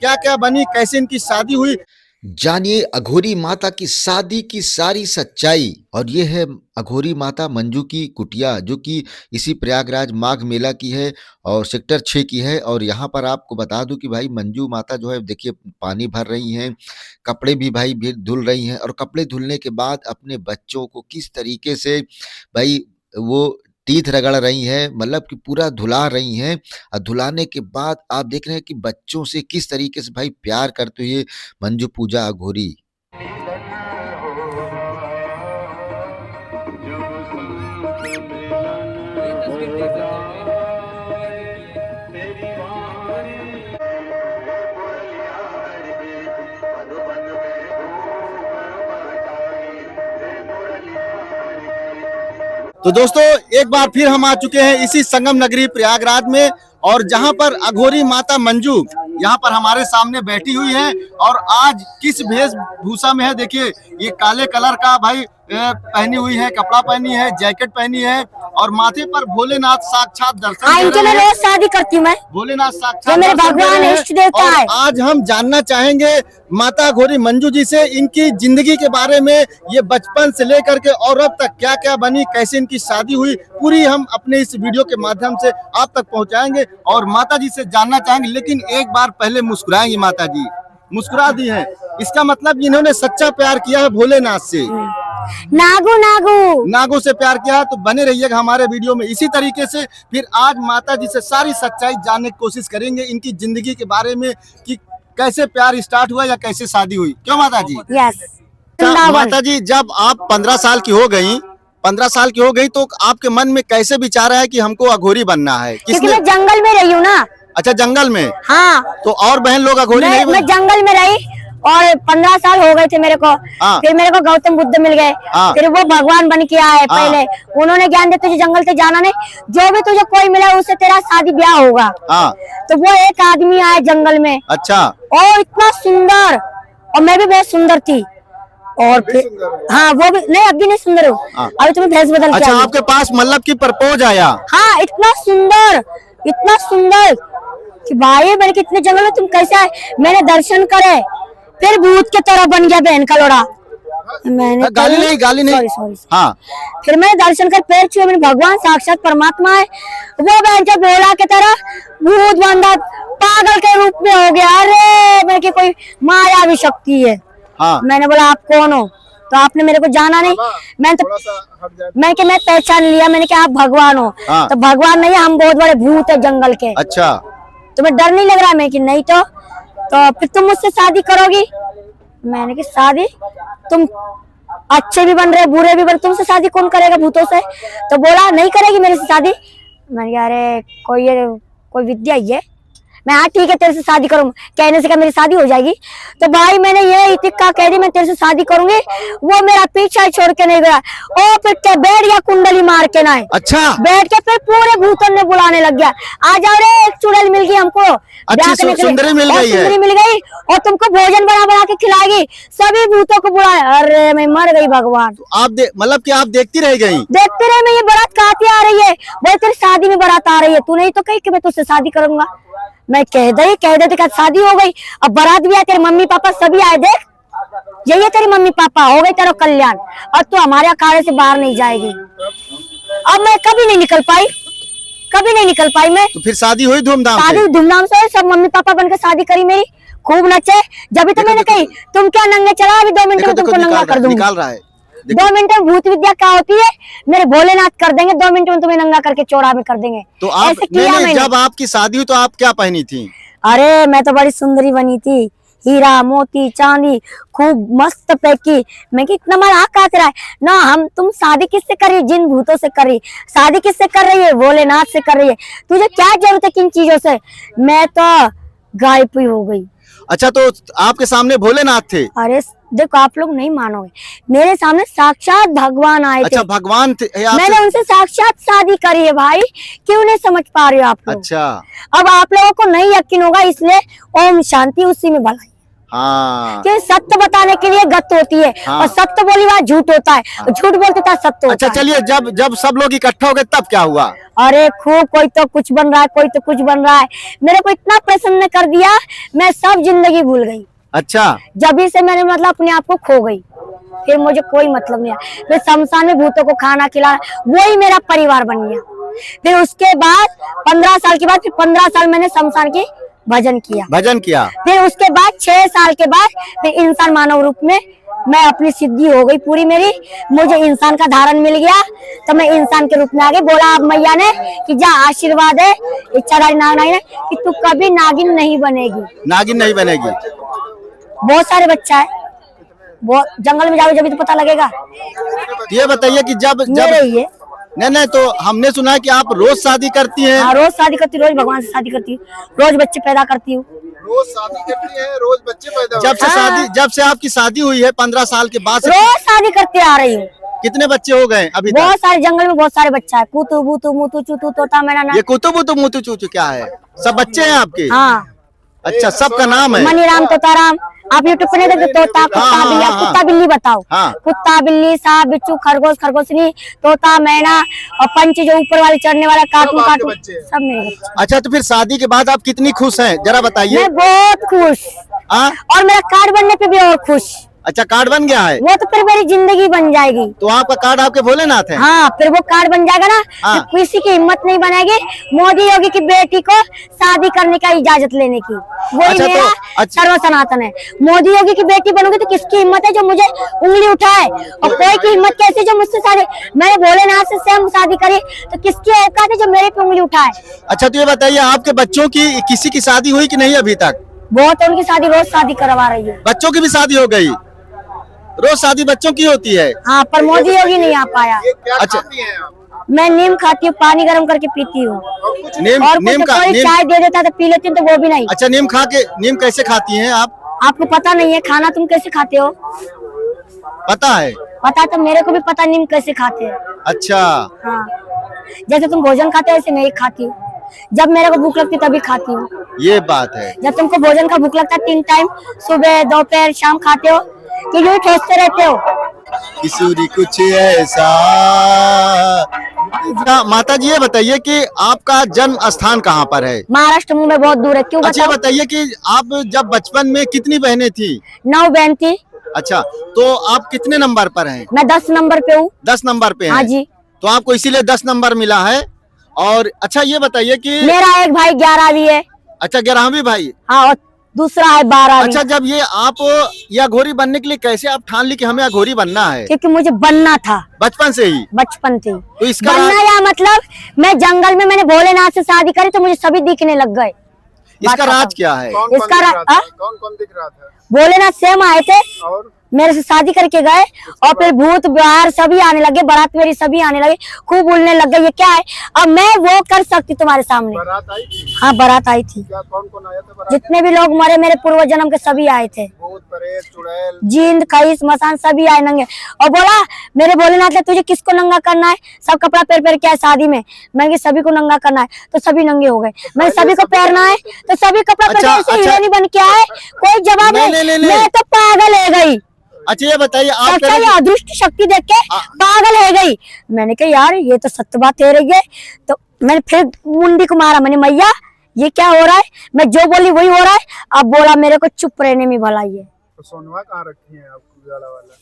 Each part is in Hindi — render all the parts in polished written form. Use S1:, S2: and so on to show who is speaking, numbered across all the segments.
S1: क्या क्या बनी, कैसे इनकी शादी हुई।
S2: जानिए अघोरी माता की शादी की सारी सच्चाई। और ये है अघोरी माता मंजू की कुटिया, जो कि इसी प्रयागराज माघ मेला की है और सेक्टर 6 की है। और यहाँ पर आपको बता दूं कि भाई मंजू माता जो है, देखिए पानी भर रही हैं, कपड़े भी भाई भी धुल रही हैं, और कपड़े धुलने के बाद अपने बच्चों को किस तरीके से भाई वो टीथ रगड़ रही हैं, मतलब कि पूरा धुला रही हैं। और धुलाने के बाद आप देख रहे हैं कि बच्चों से किस तरीके से भाई प्यार करते हुए मंजू पूजा अघोरी।
S1: तो दोस्तों एक बार फिर हम आ चुके हैं इसी संगम नगरी प्रयागराज में, और जहां पर अघोरी माता मंजू यहाँ पर हमारे सामने बैठी हुई है। और आज किस वेशभूषा में है, देखिए ये काले कलर का भाई पहनी हुई है, कपड़ा पहनी है, जैकेट पहनी है, और माथे पर भोलेनाथ साक्षात दर्शन
S3: इनके मैं रोज शादी करती हूँ। मैं
S1: भोलेनाथ साक्षात
S3: मेरे भगवान इष्ट देवता है।
S1: आज हम जानना चाहेंगे माता अघोरी मंजू जी से इनकी जिंदगी के बारे में, ये बचपन से लेकर के और अब तक क्या क्या बनी, कैसे इनकी शादी हुई, पूरी हम अपने इस वीडियो के माध्यम से आप तक पहुंचाएंगे और माता जी से जानना चाहेंगे। लेकिन एक बार पहले मुस्कुराएंगी माता जी, मुस्कुरा दी है, इसका मतलब इन्होंने सच्चा प्यार किया है भोलेनाथ से,
S3: नागू नागू
S1: नागो से प्यार किया है। तो बने रहिएगा हमारे वीडियो में इसी तरीके से। फिर आज माता जी से सारी सच्चाई जानने की कोशिश करेंगे, इनकी जिंदगी के बारे में कि कैसे प्यार स्टार्ट हुआ या कैसे शादी हुई। क्यों माता जी?
S3: यस।
S1: माता जी जब आप 15 साल की हो गई, 15 साल की हो गई, तो आपके मन में कैसे विचार है कि हमको अघोरी बनना है?
S3: क्योंकि मैं जंगल में रही हूँ ना।
S1: अच्छा, जंगल में?
S3: हाँ।
S1: तो और बहन लोग अघोरी नहीं
S3: मैं जंगल में रही और 15 साल हो गए थे मेरे को। फिर मेरे को गौतम बुद्ध मिल गए। फिर वो भगवान बन के आए। पहले उन्होंने ज्ञान दिया तुझे जंगल से जाना नहीं, जो भी तुझे कोई मिला उससे तेरा शादी ब्याह होगा। तो वो एक आदमी आया जंगल में।
S1: अच्छा।
S3: और इतना सुंदर, और मैं भी बहुत सुंदर थी। और फिर हाँ, वो भी नहीं, अब भी नहीं सुंदर हूँ, अभी तुम्हें भेस बदल।
S1: अच्छा, आपके पास मतलब की प्रपोज आया?
S3: हाँ, इतना सुंदर, इतना सुंदर कि भाई मैंने कितने जंगल में तुम कैसे आए। मैंने दर्शन करे, फिर भूत के तरह बन गया बहन का लोड़ा। मैंने
S1: गाली नहीं।
S3: सॉरी।
S1: हाँ।
S3: फिर मैंने दर्शन कर पैर छुए, मैंने भगवान साक्षात परमात्मा है वो बहन के बोला के तरह भूत बंदा पागल के रूप में हो गया। अरे मैं की कोई मायावी शक्ति है। मैंने बोला आप कौन हो? तो आपने मेरे को जाना नहीं। मैं पहचान लिया, मैंने कहा आप भगवान हो। तो भगवान नहीं, हम बहुत बड़े भूत है जंगल के।
S1: अच्छा।
S3: तुम्हें डर नहीं लग रहा? मैं कि नहीं। तो फिर तुम मुझसे शादी करोगी? मैंने की शादी, तुम अच्छे भी बन रहे बुरे भी बन, तुमसे शादी कौन करेगा भूतों से? तो बोला नहीं करेगी मेरे से शादी। मैंने कहा अरे कोई विद्या ही है। मैं हाँ ठीक है तेरे से शादी करूँ, कहने से क्या मेरी शादी हो जाएगी? तो भाई मैंने ये इतिका कह दी मैं तेरे से शादी करूंगी। वो मेरा पीछा छोड़ के नहीं गया, ओ फिर क्या बैठ गया कुंडली मार के ना। अच्छा। बैठ के फिर पूरे भूतन ने बुलाने लग गया, आ जाओ रे, एक चुड़ैल मिल गई हमको।
S1: अच्छा, सुंदरी मिल
S3: गई और तुमको भोजन बना के खिलाएगी, सभी भूतों को बुलाए। अरे मैं मर गई भगवान।
S1: आप मतलब कि आप देखती रह गई?
S3: देखती रही मैं, ये बारात कहाँ आ रही है, बोल तेरी शादी में बारात आ रही है, तू नहीं तो कही कि मैं तुझसे शादी करूंगा। मैं कह दे कि शादी हो गई, अब बारात भी आए, तेरे मम्मी पापा सभी आए, देख यही है तेरी मम्मी पापा, हो गई तेरा कल्याण, और तू हमारे अखाड़े से बाहर नहीं जाएगी। अब मैं कभी नहीं निकल पाई मैं।
S1: तो फिर शादी हुई धूमधाम?
S3: शादी धूमधाम से, सब मम्मी पापा बनकर शादी करी मेरी, खूब नचे। जब तो मैंने कही तुम क्या नंगे चला, अभी 2 मिनट में तुमको नंगा कर दूंगी। 2 मिनट में भूत विद्या क्या होती है मेरे भोलेनाथ कर देंगे, 2 मिनट में तुम्हें नंगा करके चौड़ा में कर देंगे।
S1: तो आप जब आपकी शादी हुई तो आप क्या पहनी थी?
S3: अरे मैं तो बड़ी सुंदरी बनी थी, हीरा मोती चांदी खूब मस्त पैकी। मैं कि इतना मारा कहा तेरा है ना, तुम शादी किससे कर रही, जिन भूतों से कर रही, शादी किससे कर रही है, भोलेनाथ से कर रही है, तुझे क्या जरूरत है किन चीजों से? मैं तो गायब ही हो गई।
S1: अच्छा, तो आपके सामने भोलेनाथ थे?
S3: अरे देखो आप लोग नहीं मानोगे, मेरे सामने साक्षात भगवान आए थे।
S1: अच्छा, भगवान थे?
S3: मैंने उनसे साक्षात शादी करी है भाई, क्यों नहीं समझ पा रहे हो आप लोग?
S1: अच्छा।
S3: अब आप लोगों को नहीं यकीन होगा, इसलिए ओम शांति उसी में भलाई।
S1: हाँ
S3: कि सत्य बताने के लिए गत होती है
S1: हाँ।
S3: और सत्य बोली बात झूठ होता है और झूठ बोलते था सत्य होता
S1: अच्छा
S3: है।
S1: चलिए, जब जब सब लोग इकट्ठा हो गए तब क्या हुआ?
S3: अरे खूब, कोई तो कुछ बन रहा है, कोई तो कुछ बन रहा है। मेरे को इतना प्रसन्न कर दिया, मैं सब जिंदगी भूल गई।
S1: अच्छा
S3: जब से मैंने मतलब अपने आप को खो गई, फिर मुझे कोई मतलब नहीं है। मैं शमशान में भूतों को खाना खिलाना, वही मेरा परिवार बन गया। फिर उसके बाद 15 साल के बाद, फिर 15 साल मैंने शमशान की भजन किया।
S1: भजन किया।
S3: फिर उसके बाद 6 साल के बाद फिर इंसान मानव रूप में मैं अपनी सिद्धि हो गई पूरी मेरी, मुझे इंसान का धारण मिल गया, तो मैं इंसान के रूप में आ गई। बोला अब मैया ने कि जा आशीर्वाद है इच्छाधारी नागिन है कि तू कभी नागिन नहीं बनेगी।
S1: नागिन नहीं बनेगी।
S3: बहुत सारे बच्चा है, बहुत जंगल में जाओगे जब तो पता लगेगा।
S1: ये बताइए कि जब
S3: मेरे
S1: जब
S3: ही है।
S1: नहीं तो हमने सुना है कि आप रोज शादी करती हैं।
S3: हाँ, रोज शादी करती हूँ, रोज भगवान से शादी करती हूँ, रोज बच्चे पैदा करती हूँ।
S1: रोज शादी करती है, रोज बच्चे पैदा
S3: हाँ।
S1: जब से आपकी शादी हुई है 15 साल के बाद से
S3: रोज शादी करते आ रही हूँ।
S1: कितने बच्चे हो गए अभी तक?
S3: बहुत सारे जंगल में बहुत सारे बच्चा है, कूतू बूतू मुतू चूतू तोता मैना ना।
S1: ये कुतुब मुतु चूचू क्या है? सब बच्चे हैं आपके?
S3: हाँ,
S1: अच्छा, सबका नाम है?
S3: मनीराम तोताराम। आप यूट्यूब पे नहीं देखते? तोता कुत्ता बिल्ली, आप कुत्ता बिल्ली बताओ।
S1: हाँ।
S3: कुत्ता बिल्ली सांप बिच्छू खरगोश खरगोशनी तोता मैना और पंच जो ऊपर वाले चढ़ने वाला कार्टून कार्टून सब मेरे बच्चे।
S1: अच्छा, तो फिर शादी के बाद आप कितनी खुश हैं, जरा बताइए।
S3: मैं बहुत खुश,
S1: हाँ?
S3: और मेरा कार्ड बनने पे भी और खुश।
S1: अच्छा, कार्ड बन गया है?
S3: वो तो फिर मेरी जिंदगी बन जाएगी।
S1: तो आपका कार्ड आपके भोलेनाथ है?
S3: हाँ, फिर वो कार्ड बन जाएगा ना,
S1: हाँ।
S3: फिर किसी की हिम्मत नहीं बनेगी मोदी योगी की बेटी को शादी करने का इजाजत लेने की। वही
S1: अच्छा, तो
S3: मेरा
S1: अच्छा।
S3: सर्व सनातन है। मोदी योगी की बेटी बनूंगी तो किसकी हिम्मत है जो मुझे उंगली उठाए, और कोई की हिम्मत कैसी जो मुझसे शादी, मैंने भोलेनाथ से सेम शादी करी तो किसकी औकात है जो मेरे पे उंगली उठाए।
S1: अच्छा, तो ये बताइए आपके बच्चों की किसी की शादी हुई कि नहीं अभी तक?
S3: बहुत उनकी शादी रोज शादी करवा रही है।
S1: बच्चों की भी शादी हो गई? रोज शादी बच्चों की होती है?
S3: हाँ, पर मोदी योगी नहीं आ पाया।
S1: अच्छा,
S3: मैं नीम खाती हूँ, पानी गर्म करके पीती हूँ,
S1: नीम
S3: और
S1: नीम
S3: कुछ
S1: का
S3: कोई
S1: नीम
S3: चाय दे देता तो पी लेती हूँ, तो वो भी नहीं।
S1: अच्छा, नीम कैसे खाती हैं आप?
S3: आपको पता नहीं है खाना तुम कैसे खाते हो?
S1: पता है?
S3: पता तो मेरे को भी पता, नीम कैसे खाते हैं।
S1: अच्छा,
S3: हाँ, जैसे तुम भोजन खाते हो वैसे मैं ही खाती हूँ। जब मेरे को भूख लगती है तभी खाती हूँ।
S1: ये बात है।
S3: जब तुमको भोजन का भूख लगता है 3 टाइम सुबह दोपहर शाम खाते हो कि यूं ही ठोसते रहते हो?
S1: किशोरी कुछ ऐसा। माता जी, ये बताइए कि आपका जन्म स्थान कहाँ पर है?
S3: महाराष्ट्र मुंबई बहुत दूर है, क्यों
S1: अच्छा, ये
S3: बताओ?
S1: बताइए कि आप जब बचपन में कितनी बहनें थी?
S3: 9 बहन थी।
S1: अच्छा, तो आप कितने नंबर पर हैं?
S3: मैं 10 नंबर पे हूँ।
S1: 10 नंबर पे हैं?
S3: हाँ जी।
S1: तो आपको इसीलिए 10 नंबर मिला है। और अच्छा, ये बताइए कि
S3: मेरा एक भाई 11वीं है।
S1: अच्छा, 11वीं भाई?
S3: हाँ, और दूसरा है 12वीं।
S1: अच्छा, जब ये आप ये अघोरी बनने के लिए कैसे आप ठान ली कि हमें अघोरी बनना है?
S3: क्योंकि मुझे बनना था,
S1: बचपन से ही?
S3: बचपन थी।
S1: तो इसका
S3: बनना या मतलब मैं जंगल में मैंने भोलेनाथ से शादी करी तो मुझे सभी दिखने लग गए।
S1: इसका राज क्या है?
S3: इसका
S4: कौन कौन दिख रहा था?
S3: भोलेनाथ स्वयं आए थे,
S4: और
S3: मेरे से शादी करके गए, और फिर भूत बाहर सभी आने लगे, बारात मेरी सभी आने लगे, खूब बोलने लग गए ये क्या है, अब मैं वो कर सकती तुम्हारे सामने।
S4: बारात आई थी?
S3: हाँ, बारात आई थी।
S4: क्या कौन कौन आया था बारात?
S3: जितने भी लोग मरे मेरे पूर्व जन्म के सभी आए थे,
S4: भूत प्रेत चुड़ैल।
S3: जींद खईस मसान सभी आए नंगे, और बोला मेरे भोलेनाथ ने तुझे किसको नंगा करना है? सब कपड़ा पहन पहन के आए शादी में। मैं सभी को नंगा करना है, तो सभी नंगे हो गए। मैं सभी को पहनना है तो सभी कपड़ा पहन के ऐसे हीरोइनी बन के आए। कोई जवाब नहीं। मैं तो पागल हो गई।
S1: अच्छा, ये बताइए आप
S3: सबका ये अदृष्ट शक्ति देख के पागल हो गई। मैंने कहा यार ये तो सत्य बात हो रही है, तो मैंने फिर मुंडी को मारा, मैंने मैया ये क्या हो रहा है? मैं जो बोली वही हो रहा है। अब बोला मेरे को चुप रहने में भलाई है।
S4: तो सोनवा कहाँ रखी है आपको वाला?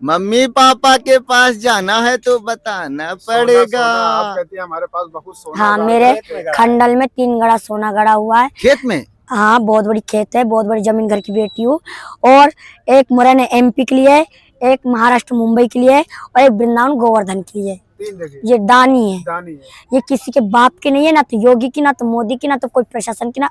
S1: मम्मी पापा के पास जाना है तो बताना पड़ेगा।
S4: आप कहती है हमारे पास बहुत सोना।
S3: हाँ, मेरे खंडल में 3 गड़ा सोना गड़ा हुआ है।
S1: खेत में?
S3: हाँ, बहुत बड़ी खेत है, बहुत बड़ी जमीन, घर की बेटी हूँ। और एक मुरैना एमपी के लिए है, एक महाराष्ट्र मुंबई के लिए है, और एक वृंदावन गोवर्धन के लिए है।
S4: 3 जगह
S3: ये दानी है,
S4: दानी है।
S3: ये किसी के बाप की नहीं है, ना तो योगी की, ना तो मोदी की, ना तो कोई प्रशासन की, ना